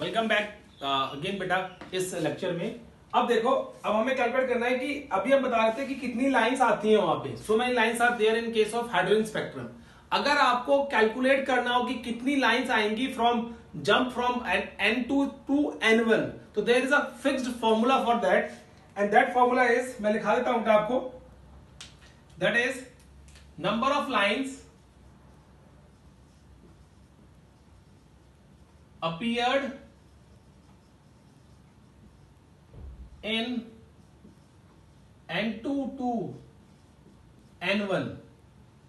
Welcome back again बेटा इस lecture में। अब देखो, अब हमें कैलकुलेट करना है कि अभी हम बता रहे थे कि कितनी लाइंस आती हैं वहां पे। So many lines are there in case of hydrogen spectrum. अगर आपको कैलकुलेट करना हो कि कितनी लाइंस आएंगी from jump from N2 to N1, तो there is a fixed formula for that, and that formula is, मैं लिखा देता हूं आपको, that is number of lines appeared in N2 to N1।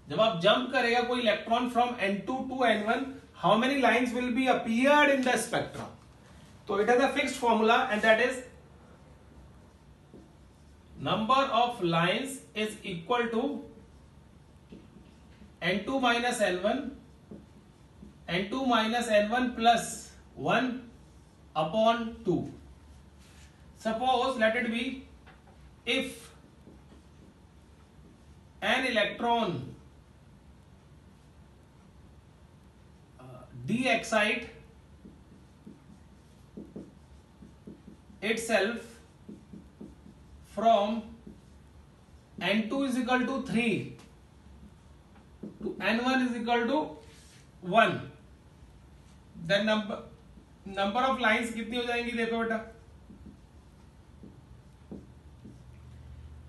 जब आप जंप करेगा कोई electron from N2 to N1, how many lines will be appeared in the spectrum. तो it has a fixed formula and that is number of lines is equal to N2 minus N1, N2 minus N1 plus 1 upon 2. Suppose let it be, if an electron de-excite itself from N2 is equal to 3 to N1 is equal to 1, then number of lines कितनी हो जाएंगी? देखो बेटा,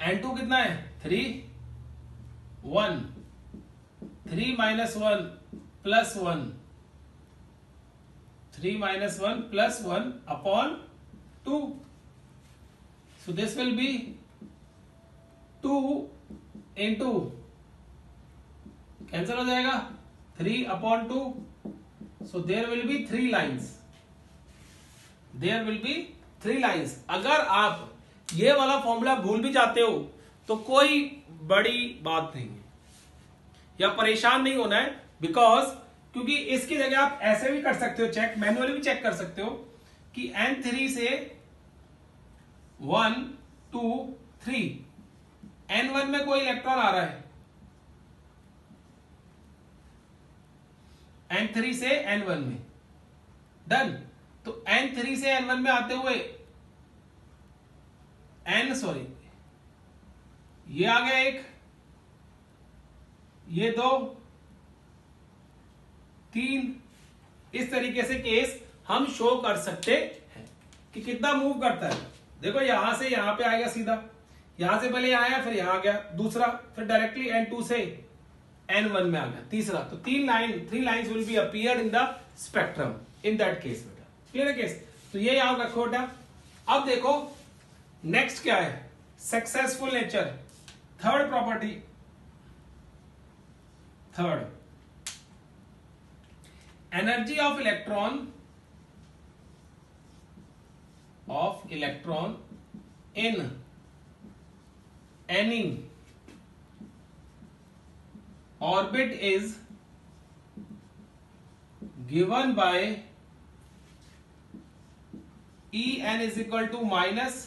N2 कितना है? 3, 1, 3 minus 1 plus 1, 3 minus 1 plus 1 upon 2। So this will be 2 into, cancel हो जाएगा, 3 upon 2। So there will be 3 lines. There will be 3 lines. अगर आप ये वाला फॉर्मूला भूल भी जाते हो तो कोई बड़ी बात नहीं है, या परेशान नहीं होना है, बिकॉज क्योंकि इसकी जगह आप ऐसे भी कर सकते हो, चेक मैन्युअली भी चेक कर सकते हो कि N3 से 1, 2, 3, N1 में कोई इलेक्ट्रॉन आ रहा है, N3 से N1 में, डन। तो N3 से N1 में आते हुए ये आ गया एक, ये 2, 3, इस तरीके से केस हम शो कर सकते हैं कि कितना मूव करता है। देखो यहां से यहां पे आएगा सीधा, यहां से पहले आया, फिर यहां आ गया दूसरा, फिर डायरेक्टली N2 से N1 में आ गया तीसरा। तो 3 lines will be appeared in the spectrum in that case बेटा। क्लियर है केस? तो ये याद रखो बेटा। अब देखो नेक्स्ट क्या है, successful nature, third property, third, energy of electron in any orbit is given by En is equal to minus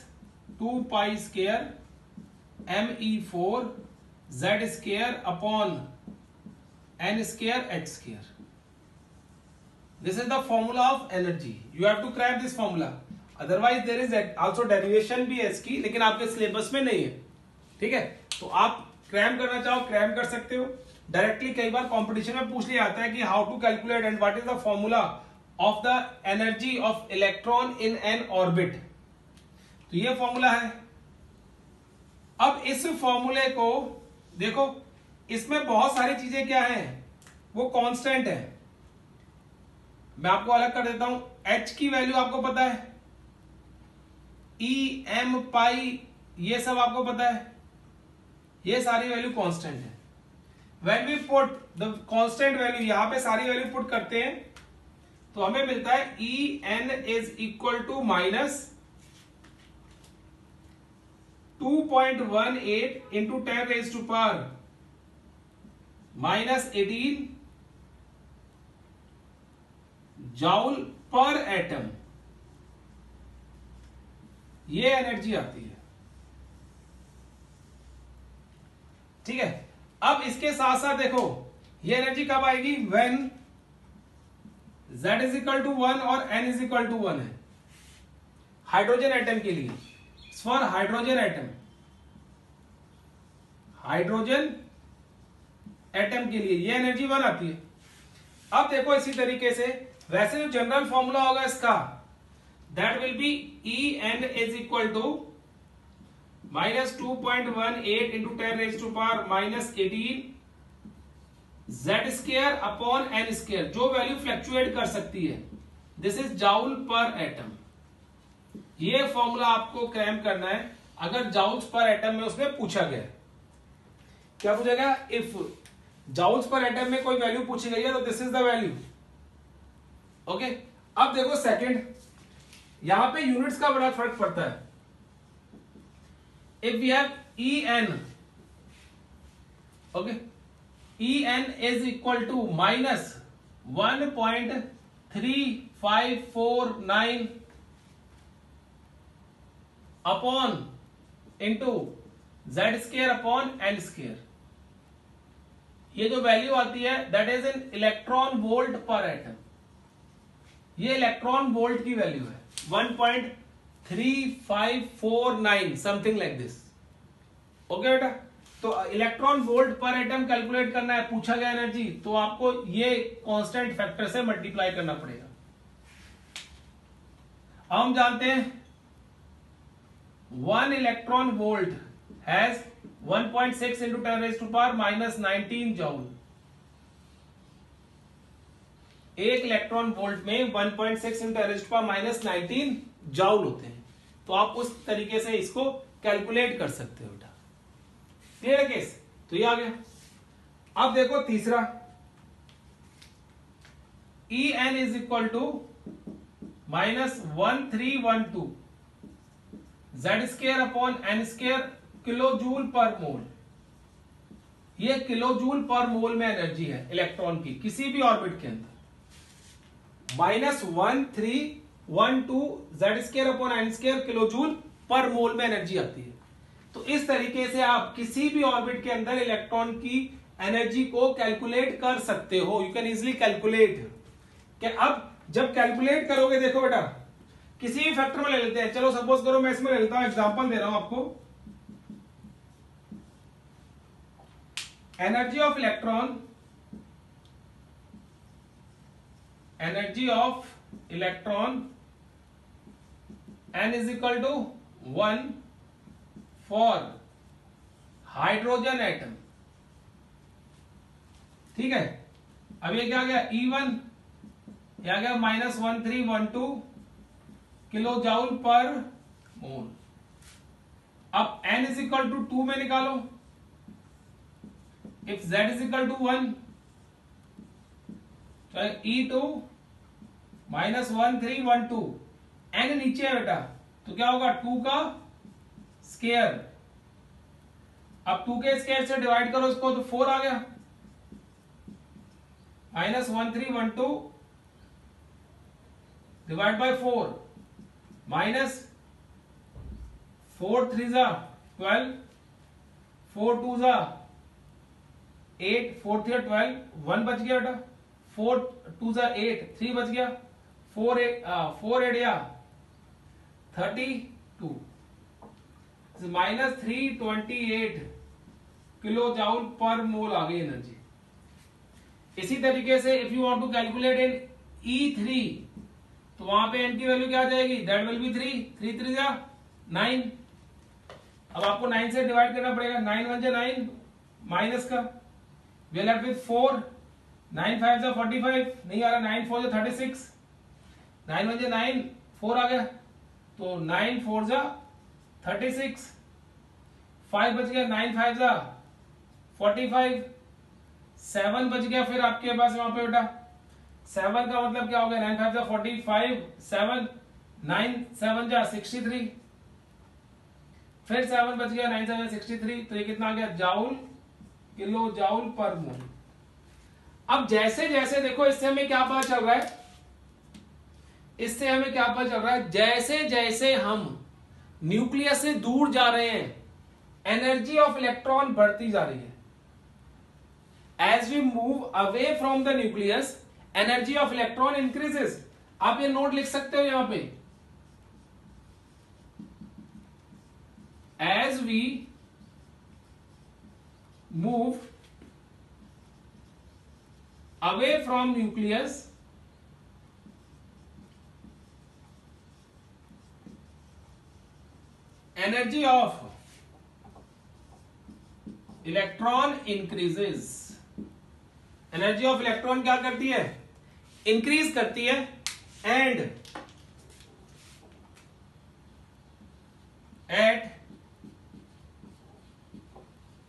2 pi square me4 z square upon n square h square. This is the formula of energy. You have to grab this formula. Otherwise there is also derivation भी है इसकी, लेकिन आपके syllabus में नहीं है, ठीक है? तो आप क्रैम करना चाहो क्रैम कर सकते हो डायरेक्टली। कई बार कंपटीशन में पूछ लिया जाता है कि how to calculate and what is the formula of the energy of electron in n orbit. तो ये फॉर्मूला है। अब इस फॉर्मूले को देखो, इसमें बहुत सारी चीजें क्या हैं, वो कांस्टेंट है। मैं आपको अलग कर देता हूं। H की वैल्यू आपको पता है, E, M, पाई, ये सब आपको पता है, ये सारी वैल्यू कांस्टेंट है। When we put the constant value, यहां पे सारी वैल्यू पुट करते हैं तो हमें मिलता है En is equal to minus 2.18 into 10 raised to power minus 18 joule per atom। ये एनर्जी आती है, ठीक है? अब इसके साथ साथ देखो ये एनर्जी कब आएगी, when Z is equal to 1 और N इज इक्वल टू 1 है हाइड्रोजन एटम के लिए, for hydrogen atom, hydrogen atom के लिए ये एनर्जी 1 आती है। अब देखो इसी तरीके से वैसे जो जनरल फॉर्मूला होगा इसका, that will be En is equal to -2.18 into 10 raise to power -18 Z square upon N square, जो वैल्यू फ्लक्चुएट कर सकती है, this is joule per atom. ये फॉर्मूला आपको क्रैम करना है अगर जाउल्स पर एटम में उसमें पूछा गया। क्या पूछा गया? इफ जाउल्स पर एटम में कोई वैल्यू पूछी गई है तो this is the value. Okay, अब देखो सेकंड, यहां पे यूनिट्स का बड़ा फर्क पड़ता है। If we have En, okay, En is equal to -1.3549 upon into Z square upon N square, ये जो वैल्यू आती है that is in electron volt per atom. ये इलेक्ट्रॉन वोल्ट की वैल्यू है 1.3549 समथिंग लाइक दिस। ओके बेटा, तो electron volt per atom calculate करना है, पूछा गया एनर्जी, तो आपको ये कांस्टेंट फैक्टर से मल्टीप्लाई करना पड़ेगा। हम जानते हैं 1 electron volt has 1.6 into 10 raise to power -19 joule. एक इलेक्ट्रॉन वोल्ट में 1.6 into 10 raise to power -19 joule होते हैं। तो आप उस तरीके से इसको कैलकुलेट कर सकते हो बेटा। क्लियर है केस? तो ये आ गया। अब देखो तीसरा, En is equal to -1312 Z square upon N square kilo joule per mole. ये किलो जूल पर मोल में एनर्जी है इलेक्ट्रॉन की किसी भी ऑर्बिट के अंदर। -1312 Z square upon N square kilo joule per mole में एनर्जी आती है। तो इस तरीके से आप किसी भी ऑर्बिट के अंदर इलेक्ट्रॉन की एनर्जी को कैलकुलेट कर सकते हो। You can easily calculate. अब जब कैलकुलेट करोगे, देखो बेटा किसी भी फैक्टर में ले लेते हैं। चलो सपोज करो मैं इसमें ले लेता हूं, एग्जांपल दे रहा हूं आपको। Energy of electron, energy of electron N is equal to 1 for hydrogen atom. ठीक है, अब ये क्या आ गया E1, ये आ गया -1312 किलो जूल पर मोल। अब N इज इक्वल टू 2 में निकालो। If Z is equal to 1 तो E2 -1312, N नीचे है बेटा, तो क्या होगा 2 का स्क्वायर। अब 2 के स्क्वायर से डिवाइड करो इसको तो 4 आ गया। -1312 डिवाइड बाय 4, -4 3 जा 12, 4 2 जा 8, 4 3 12, 1 बच गया बेटा। 4 2 जा 8, 3 बच गया। 4 8 या 32, -328 किलो जूल पर मोल आ गई एनर्जी। इसी तरीके से if you want to calculate in E3, तो वहां पे N की वैल्यू क्या आ जाएगी? दैट विल बी 3 3 3 जा 9। अब आपको 9 से डिवाइड करना पड़ेगा। 9 1 जा 9 माइनस का, वी आर लेफ्ट विद 4। 9 5 जा 45 नहीं आ रहा। 9 4 जा 36, 9 1 जा 9, 4 आ गया, तो 9 4 जा 36, 5 बच गया। 9 5 जा 45, 7 बच गया। फिर आपके पास वहां पे बेटा 7 का मतलब क्या हो गया? 9 5 जा 45, 7 9 7 जा 63, फिर 7 बच गया। 9 7 63, तो ये कितना आ गया? जूल किलो जूल पर मोल। अब जैसे जैसे देखो इससे हमें क्या पता चल रहा है, इससे हमें क्या पता चल रहा है, जैसे जैसे हम न्यूक्लियस से दूर जा रहे हैं एनर्जी ऑफ इलेक्ट्रॉन बढ़ती जा रही है। As we move away from the nucleus energy of electron increases, आप ये नोट लिख सकते हो यहां पे, as we move away from nucleus energy of electron increases. Energy of electron क्या करती है, इंक्रीज करती है, and at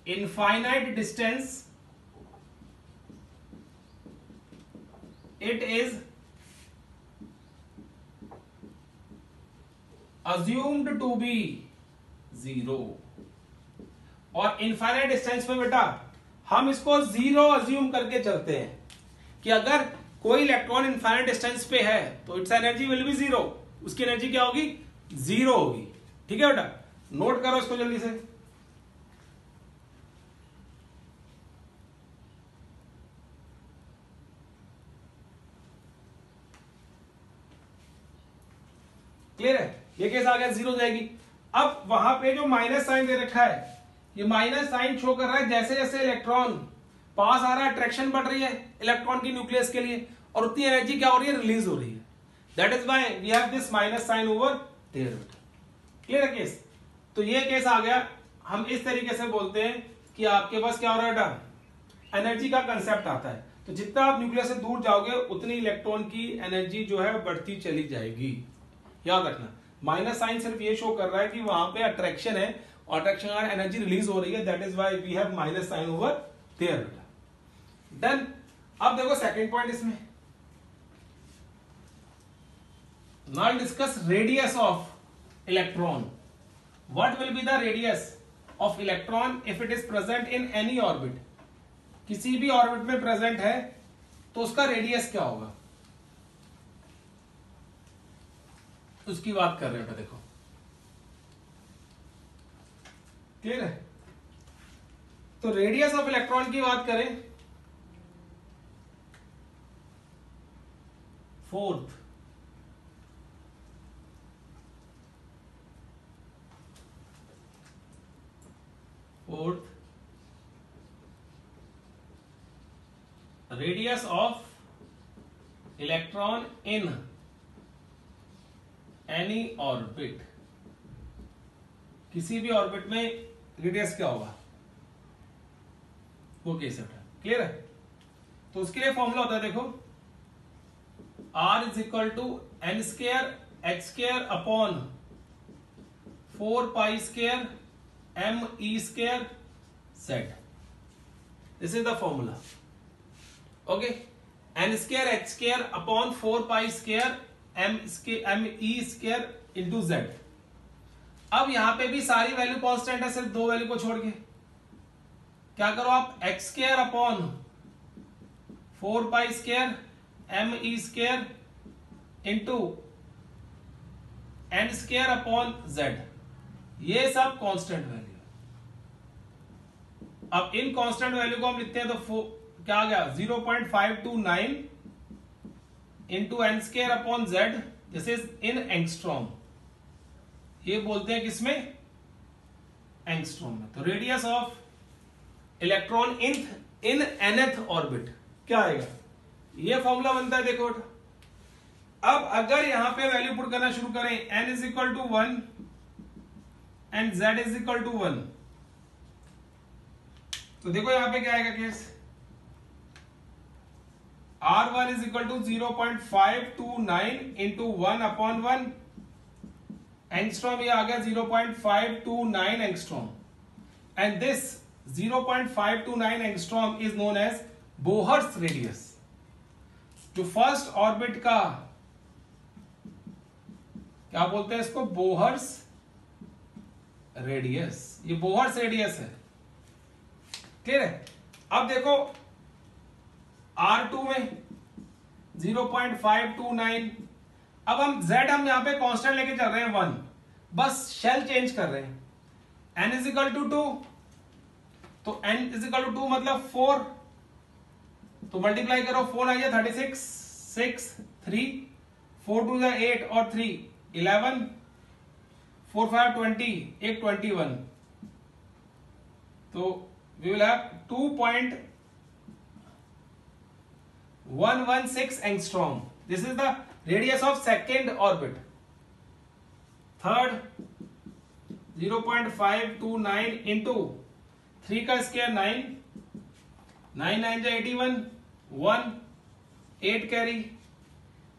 infinite distance it is assumed to be zero. और इनफाइनाइट डिस्टेंस में बेटा हम इसको जीरो अज्यूम करके चलते हैं कि अगर कोई इलेक्ट्रॉन इनफाइनाइट डिस्टेंस पे है तो it's energy will be zero, उसकी एनर्जी क्या होगी, जीरो होगी। ठीक है बेटा, नोट करो इसको जल्दी से। क्लियर है, ये केस आ गया, जीरो जाएगी। अब वहां पे जो माइनस साइन दे रखा है, ये माइनस साइन शो कर रहा है जैसे जैसे इलेक्ट्रॉन पास आ रहा है अट्रैक्शन बढ़ रही है इलेक्ट्रॉन की न्यूक्लियस के लिए, और उतनी एनर्जी क्या हो रही है, रिलीज हो रही है। That is why we have this minus sign over there. Clear है केस। तो ये केस आ गया, हम इस तरीके से बोलते हैं कि आपके पास क्या हो रहा है बेटा, एनर्जी का कंसेप्ट आता है। तो जितना आप न्यूक्लियस से दूर जाओगे उतनी इलेक्ट्रॉन की एनर्जी जो है बढ़ती चली जाएगी। याद रखना, माइनस साइन सिर्फ ये शो कर रहा है कि वहां पे अट्रैक्शन है और अट्रैक्शन का एनर्जी रिलीज हो रही है, that is why we have minus sign over there. Done. अब देखो सेकंड पॉइंट इसमें, now discuss radius of electron. What will be the radius of electron if it is present in any orbit. किसी भी orbit में present है तो उसका radius क्या होगा, उसकी बात कर रहे हैं। देखो क्लियर है। तो रेडियस ऑफ इलेक्ट्रॉन की बात करें, fourth radius of electron in any orbit. किसी भी ऑर्बिट में रेडियस क्या होगा, वो कैसे होता है। क्लियर है। तो उसके लिए फॉर्मूला होता है, देखो R is equal to n square h square upon 4 pi square m e square z. This is the formula. Okay, n square h square upon 4 pi square m e square into z. अब यहां पे भी सारी value constant है, सिर्फ दो value को छोड़ के। क्या करो आप, x square upon 4 pi square m e square into n square upon z, ये सब कांस्टेंट वैल्यू। अब इन कांस्टेंट वैल्यू को हम लिखते हैं तो क्या आ गया, 0.529 into n square upon z, this is in angstrom. ये बोलते हैं किसमें, एंगस्ट्रॉम में। तो radius of electron in nth orbit क्या आएगा, ये फॉर्मूला बनता है। देखो अब अगर यहां पे वैल्यू पुट करना शुरू करें, n is equal to 1 and z is equal to 1, तो देखो यहां पे क्या आएगा case, R1 is equal to 0.529 into 1 upon 1 angstrom, ये आ गया 0.529 angstrom, and this 0.529 angstrom is known as Bohr's radius. जो फर्स्ट ऑर्बिट का क्या बोलते हैं इसको, बोहर्स रेडियस। ये बोहर्स रेडियस है। क्लियर है। अब देखो R2 में 0.529, अब हम Z हम यहां पे कांस्टेंट लेके चल रहे हैं 1, बस शेल चेंज कर रहे हैं। n इज इक्वल टू 2, तो n इज इक्वल टू 2 मतलब 4 तो मल्टीप्लाई करो, 4 9 36, 6 3, 4 2 8 और 3 11, 4 5 20, 1 21. तो we will have 2.116 angstrom. This is the radius of second orbit. Third 0.529 into 3 का स्क्वायर 9, 9 9 जा 81, 1 8 कैरी,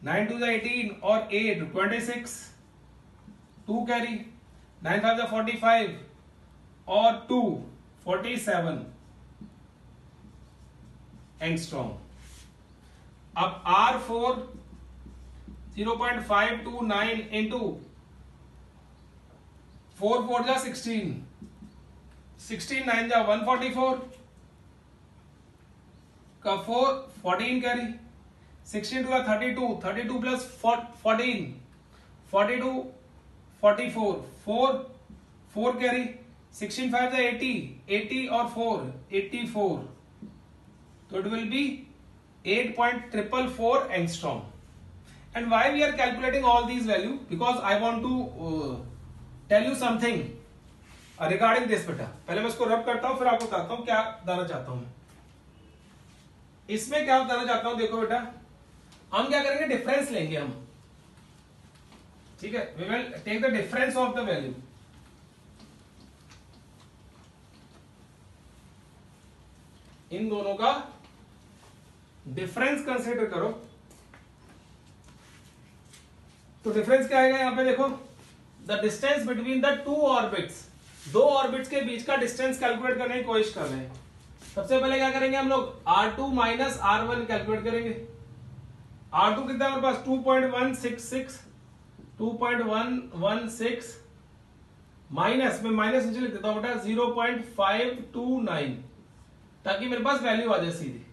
9 2 जा 18 और 8 26, 2 कैरी, 9 5 जा 45 और 2 47 एंगस्ट्रॉम. अब R4 0.529 इंटू 4 4 जा 16, 16 9 जा 144 का 4 14 कैरी, 16 2 जा 32, 32 प्लस 14 42 44 4 4 कैरी, 16 5 जा 80, 80 और 4 84. So it will be 8.444 angstrom. And why we are calculating all these values? Because I want to tell you something regarding this बेटा. पहले मैं इसको रब करता हूं, फिर आपको बताता हूं क्या बताना चाहता हूं. इसमें क्या बताना चाहता हूं, देखो बेटा, हम क्या करेंगे, डिफरेंस लेंगे हम. ठीक है, we will take the difference of the value. इन दोनों का डिफरेंस कंसीडर करो. तो डिफरेंस क्या आएगा यहां पे, देखो, the distance between the two orbits, दो ऑर्बिट्स के बीच का डिस्टेंस कैलकुलेट करने की कोशिश कर रहे हैं. सबसे पहले क्या करेंगे हम लोग, R2 माइनस R1 कैलकुलेट करेंगे. R2 कितना है हमारे पास, 2.166, 2.116 माइनस, मैं माइनस नीचे लिख देता हूं बेटा, 0.529, ताकि मेरे पास वैल्यू आ जाए सीधी.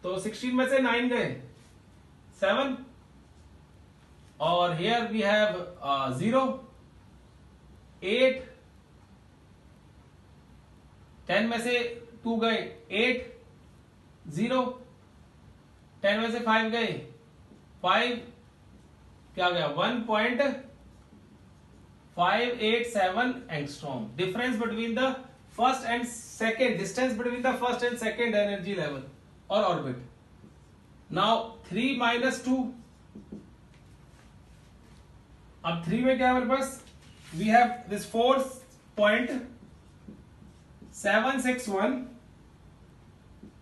तो 16 में से 9 गए 7, और here we have 0, 8, 10 में से 2 गए 8, 0, 10 में से 5 गए 5, क्या गया 1.587 angstrom. Difference between the first and second, distance between the first and second energy level or orbit. Now 3 minus 2, अब 3 में क्या है हमारे पास, we have this 4.761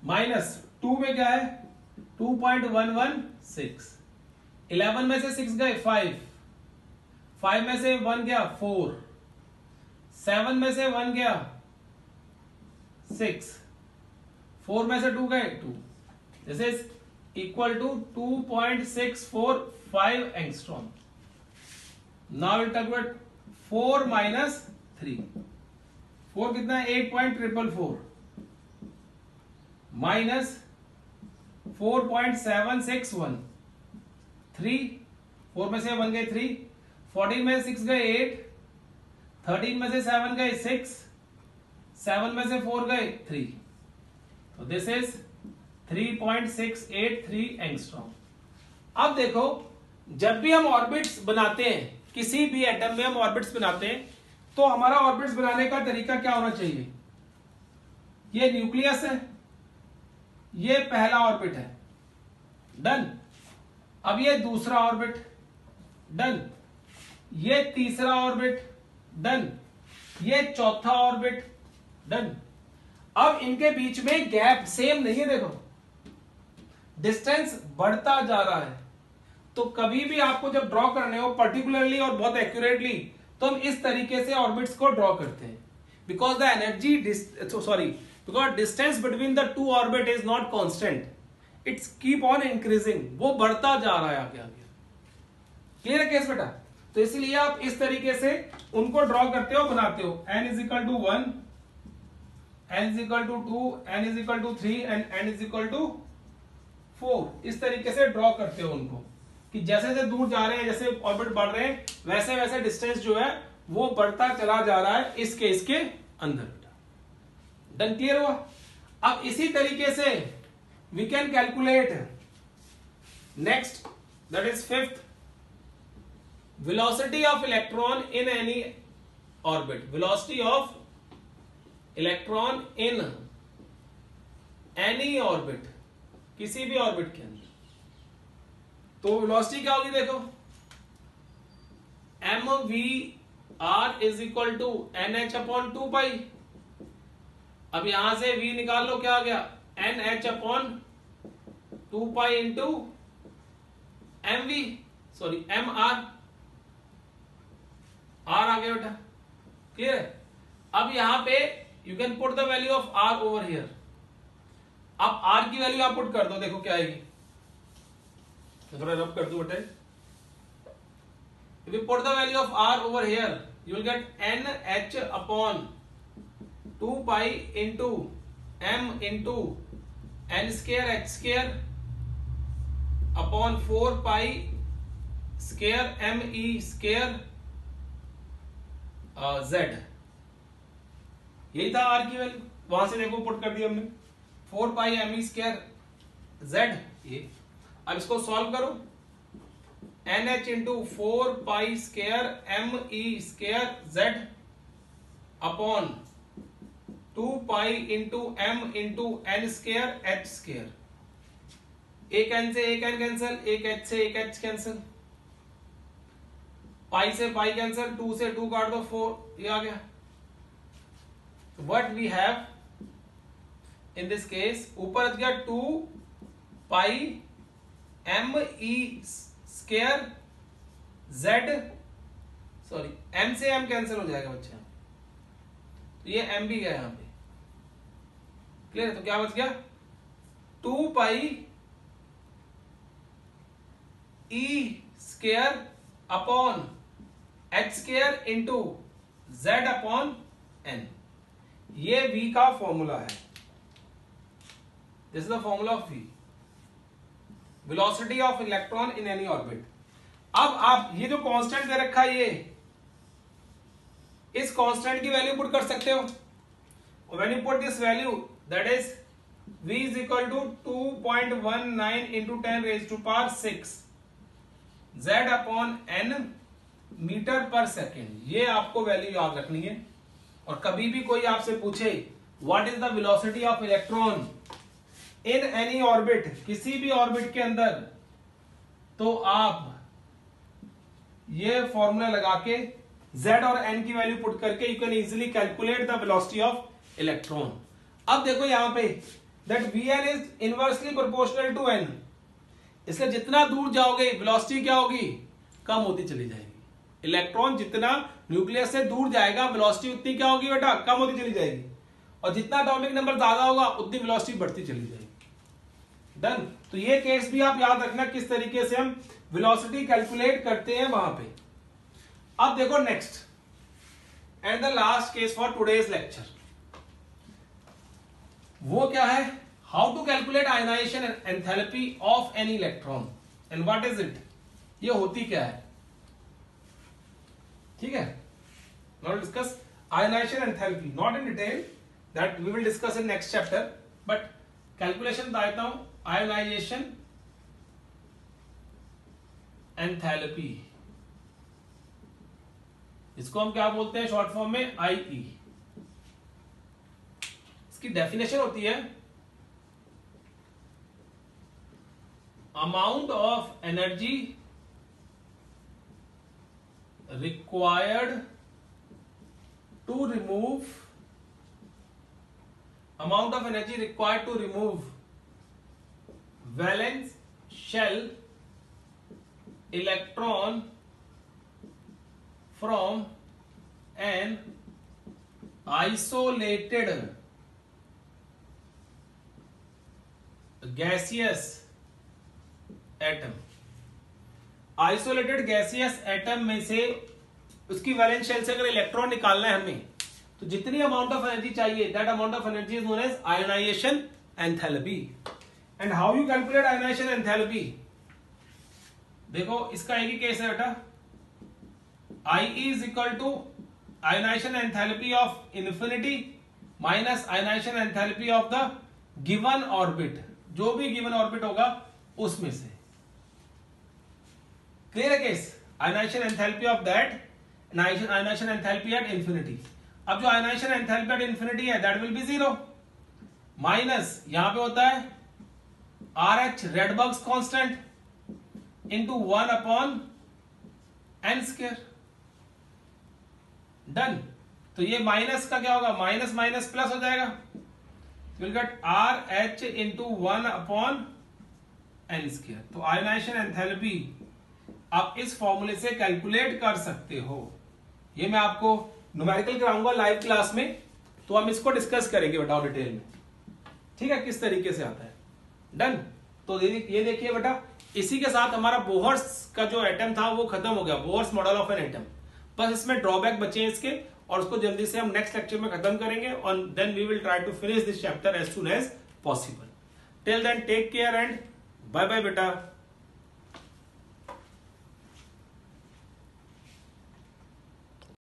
माइनस 2 में क्या है 2.116, 11 में से 6 गए 5, 5 में से 1 गया 4, 7 में से 1 गया 6, 4 में से 2 गए 2. This is equal to 2.645 angstrom. Now will calculate 4 minus 3. 4 कितना है 8.444 माइनस 4.761, 3, 4 में से 1 गए 3, 14 में से 6 गए 8, 13 में से 7 गए 6, 7 में से 4 गए 3. तो दिस इज 3.683 एंगस्ट्रॉम. अब देखो, जब भी हम ऑर्बिट्स बनाते हैं, किसी भी एटम में हम ऑर्बिट्स बनाते हैं, तो हमारा ऑर्बिट्स बनाने का तरीका क्या होना चाहिए. ये न्यूक्लियस है, ये पहला ऑर्बिट है, डन. अब ये दूसरा ऑर्बिट, डन. ये तीसरा ऑर्बिट, डन. ये चौथा ऑर्बिट, डन. अब इनके बीच में गैप सेम नहीं है, देखो डिस्टेंस बढ़ता जा रहा है. तो कभी भी आपको जब ड्रॉ करने हो पर्टिकुलरली और बहुत एक्यूरेटली, तो हम इस तरीके से ऑर्बिट्स को ड्रॉ करते हैं. Because the energy because distance between the two orbit is not constant, it's keep on increasing, वो बढ़ता जा रहा है आगे आगे. क्लियर है केस बेटा. तो इसलिए आप इस तरीके से उनको ड्रॉ करते हो, बनाते हो. n is equal to 1, n is equal to 2, n is equal to 3 and n is equal to 4. इस तरीके से ड्रॉ करते हो उनको, कि जैसे जैसे दूर जा रहे हैं, जैसे ऑर्बिट बढ़ रहे हैं, वैसे वैसे डिस्टेंस जो है वो बढ़ता चला जा रहा है इसके अंदर. डन. क्लियर हुआ. अब इसी तरीके से we can calculate next, that is fifth, velocity of electron in any orbit. Velocity of electron in any orbit, किसी भी ऑर्बिट के अंदर. तो वेलोसिटी क्या होगी देखो, M V R is equal to N H upon 2 pi. अब यहां से v निकाल लो, क्या आ गया, N H upon 2 pi into M V, sorry M R, R आ गया बेटा. क्लियर है. अब यहां पे you can put the value of R over here. अब आर की वैल्यू आप पुट कर दो, देखो क्या आएगी. तो थोड़ा रब कर दो बेटे. If you put the value of r over here, you will get nh upon 2 pi into m into n square h square upon 4 pi square m e square z. यही था r की वैल्यू. वहां से देखो put कर दिया हमने 4 pi m e square z. ये अब इसको सॉल्व करो. NH into 4 pi square m ई square Z upon 2 pi into m into n square h square. एक एन से एक एन कैंसिल, एक एच से एक एच कैंसिल, पाई से पाई कैंसिल, 2 से 2 काट दो, 4. ये आ गया. What we have in this case, ऊपर गया 2 पाई एम ई स्केयर z, सॉरी m से m कैंसिल हो जाएगा बच्चे. तो ये m भी गया यहां पे. क्लियर. तो क्या बच गया, 2 पाई e square upon h square into z upon n. ये v का फॉर्मूला है. This is the formula of v, velocity of electron in any orbit. अब आप ये जो कांस्टेंट दे रखा है, ये इस कांस्टेंट की वैल्यू पुट कर सकते हो. When you put this value, that is v is equal to 2.19 into 10 raise to power 6 z upon n metre per second. ये आपको वैल्यू याद रखनी है. और कभी भी कोई आपसे पूछे what is the velocity of electron in any orbit, किसी भी ऑर्बिट के अंदर, तो आप ये फॉर्मूला लगा के z और n की वैल्यू पुट करके you can easily calculate the velocity of electron. अब देखो यहां पे that vn is inversely proportional to n. इसलिए जितना दूर जाओगे वेलोसिटी क्या होगी, कम होती चली जाएगी. इलेक्ट्रॉन जितना न्यूक्लियस से दूर जाएगा वेलोसिटी उतनी क्या होगी बेटा, कम होती चली जाएगी. और जितना एटॉमिक नंबर ज्यादा होगा उतनी वेलोसिटी बढ़ती चली जाएगी. डन. तो ये केस भी आप याद रखना किस तरीके से हम वेलोसिटी कैलकुलेट करते हैं वहां पे. अब देखो next and the last case for today's lecture, वो क्या है, how to calculate ionization enthalpy of any electron and what is it. ये होती क्या है. ठीक है. Now discuss ionization enthalpy, not in detail, that we will discuss in next chapter, but calculation बताता हूं. आयोनाइजेशन एंथैल्पी, इसको हम क्या बोलते हैं शॉर्ट फॉर्म में, IE. इसकी डेफिनेशन होती है amount of energy required to remove, amount of energy required to remove valence shell electron from an isolated gaseous atom. Isolated gaseous atom में से उसकी वैलेंस शेल से अगर इलेक्ट्रॉन निकालना है हमें, तो जितनी अमाउंट ऑफ एनर्जी चाहिए, that amount of energy is known as ionization enthalpy. And how you calculate ionization enthalpy, देखो इसका एक ही केस है बेटा. IE is equal to ionization enthalpy of infinity minus ionization enthalpy of the given orbit. जो भी given orbit होगा उसमें से। क्लियर है case? Ionization enthalpy of that, ionization enthalpy at infinity. अब जो आयनाइजेशन एंथैल्पी एट इंफिनिटी है that will B 0 minus यहां पे होता है RH रेडबर्ग्स constant into 1 upon n square. Done. तो ये माइनस का क्या होगा, माइनस माइनस प्लस हो जाएगा, will get RH into 1 upon n square. तो आयनाइजेशन एंथैल्पी आप इस फॉर्मूले से कैलकुलेट कर सकते हो। ये मैं आपको न्यूमेरिकल कराऊंगा लाइव क्लास में, तो हम इसको डिस्कस करेंगे बेटा डिटेल में, ठीक है, किस तरीके से आता है। डन। तो ये देखिए बेटा, इसी के साथ हमारा बोहर्स का जो एटम था वो खत्म हो गया, Bohr's model of an atom. बस इसमें ड्रॉबैक बचे हैं इसके, और उसको जल्दी से हम नेक्स्ट लेक्चर में खत्म करेंगे, और then we will try to finish this chapter as soon as possible. Till then take care and bye bye बेटा।